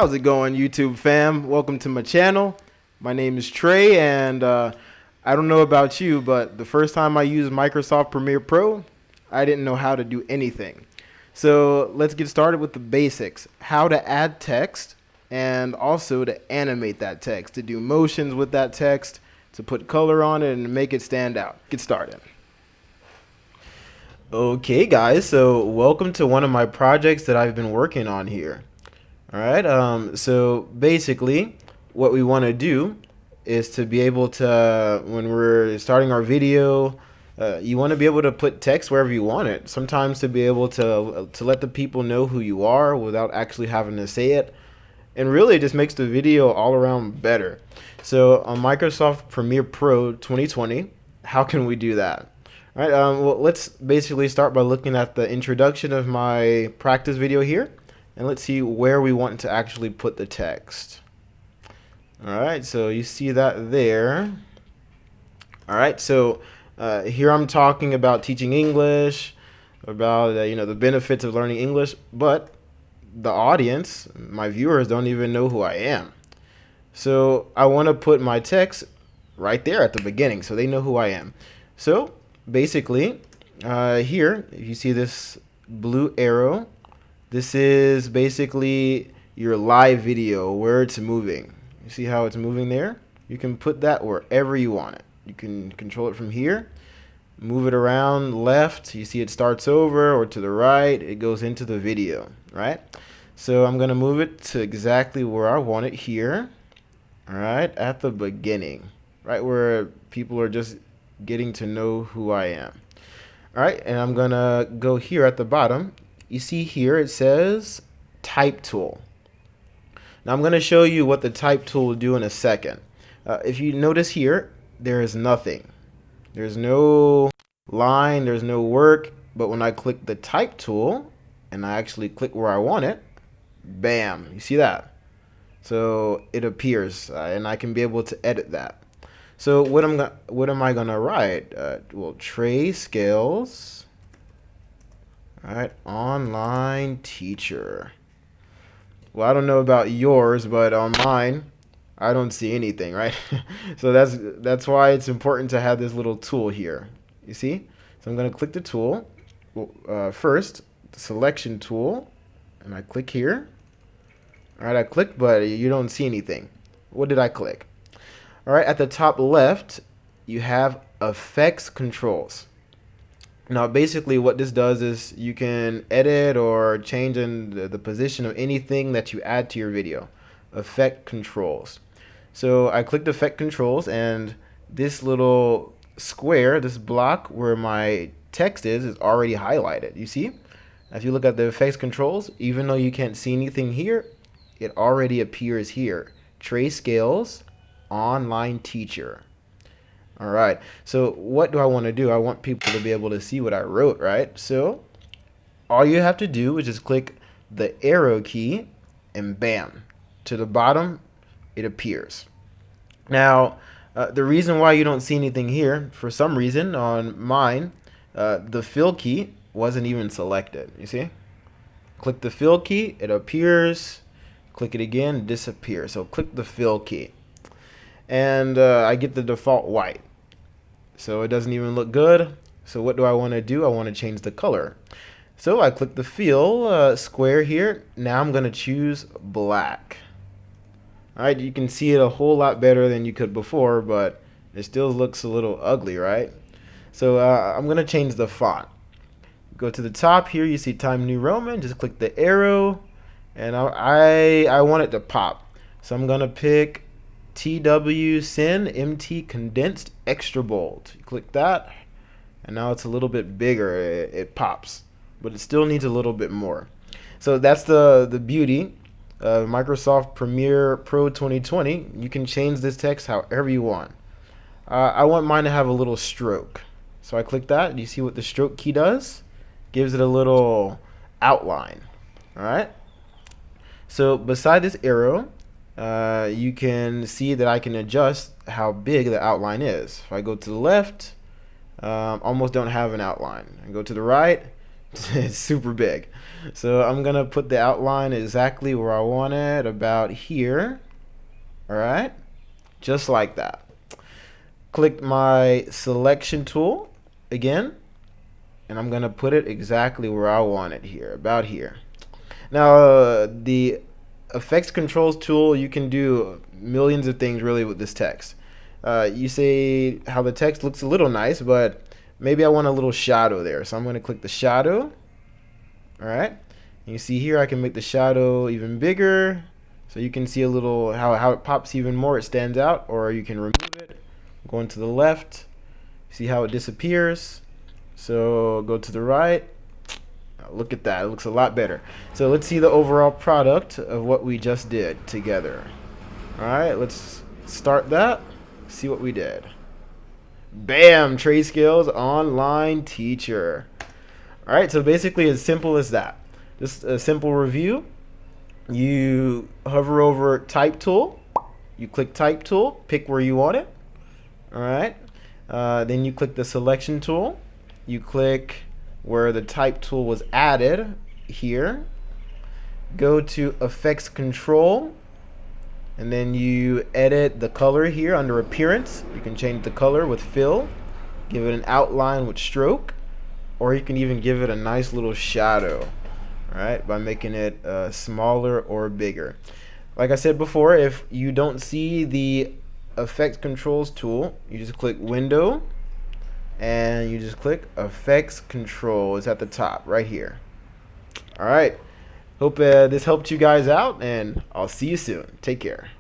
How's it going, YouTube fam? Welcome to my channel. My name is Trey, and I don't know about you, but the first time I used Microsoft Premiere Pro, I didn't know how to do anything. So let's get started with the basics. How to add text, and also to animate that text, to do motions with that text, to put color on it and make it stand out. Get started. Okay guys, so welcome to one of my projects that I've been working on here. Alright, so basically what we want to do is to be able to, when we're starting our video, you want to be able to put text wherever you want it. Sometimes to be able to let the people know who you are without actually having to say it. And really it just makes the video all around better. So on Microsoft Premiere Pro 2020, how can we do that? Alright, well, let's basically start by looking at the introduction of my practice video here. And let's see where we want to actually put the text. Alright, so you see that there. Alright, so here I'm talking about teaching English, about the benefits of learning English, but the audience, my viewers, don't even know who I am. So I want to put my text right there at the beginning so they know who I am. So basically, here, if you see this blue arrow, this is basically your live video where it's moving. You see how it's moving there? You can put that wherever you want it. You can control it from here, move it around left. You see it starts over, or to the right, it goes into the video, right? So I'm going to move it to exactly where I want it here, all right, at the beginning, right where people are just getting to know who I am. All right, and I'm going to go here at the bottom. You see here it says type tool. Now I'm going to show you what the type tool will do in a second. If you notice here, there is nothing. There's no line, there's no work, but when I click the type tool and I actually click where I want it, bam, you see that? So it appears and I can be able to edit that. So what am I going to write? Well, Trey Scales. All right, online teacher. Well, I don't know about yours, but on mine, I don't see anything, right? So that's why it's important to have this little tool here. You see? So I'm going to click the tool. Well, first, the selection tool, and I click here. All right, I click, but you don't see anything. What did I click? All right, at the top left, you have effects controls. Now basically what this does is you can edit or change in the position of anything that you add to your video. Effect controls. So I clicked effect controls, and this little square, this block where my text is already highlighted. You see? If you look at the effects controls, even though you can't see anything here, it already appears here. Trey Scales, online teacher. All right, so what do I want to do? I want people to be able to see what I wrote, right? So all you have to do is just click the arrow key and bam, to the bottom, it appears. Now, the reason why you don't see anything here, for some reason on mine, the fill key wasn't even selected, you see? Click the fill key, it appears. Click it again, it disappears. So click the fill key. And I get the default white. So it doesn't even look good. So what do I want to do? I want to change the color. So I click the fill square here. Now I'm going to choose black. Alright, you can see it a whole lot better than you could before, but it still looks a little ugly, right? So I'm going to change the font. Go to the top here, you see Times New Roman. Just click the arrow, and I want it to pop. So I'm going to pick TW Sin MT Condensed Extra Bold. You click that, and now it's a little bit bigger. It pops, but it still needs a little bit more. So that's the beauty of Microsoft Premiere Pro 2020. You can change this text however you want. I want mine to have a little stroke, so I click that. You see what the stroke key does? Gives it a little outline. All right. So beside this arrow, you can see that I can adjust how big the outline is. If I go to the left, almost don't have an outline. I go to the right, It's super big. So I'm gonna put the outline exactly where I want it, about here. All right, just like that. Click my selection tool again, and I'm gonna put it exactly where I want it here, about here. Now, the effects controls tool, you can do millions of things really with this text. You say how the text looks a little nice, but maybe I want a little shadow there. So I'm going to click the shadow. All right. You see here I can make the shadow even bigger. So you can see a little how it pops even more. It stands out. Or you can remove it. Going to the left. See how it disappears. So go to the right. Look at that. It looks a lot better. So let's see the overall product of what we just did together. All right, let's start that. See what we did. Bam! Trade Skills Online Teacher. All right, so basically as simple as that. Just a simple review. You hover over Type Tool. You click Type Tool. Pick where you want it. All right. Then you click the Selection Tool. You click where the Type Tool was added here. Go to Effects Control. And then you edit the color here under Appearance. You can change the color with Fill. Give it an outline with Stroke. Or you can even give it a nice little shadow. Alright, by making it smaller or bigger. Like I said before, if you don't see the Effects Controls tool, you just click Window. And you just click Effects Control. It's at the top, right here. Alright. Hope this helped you guys out, and I'll see you soon. Take care.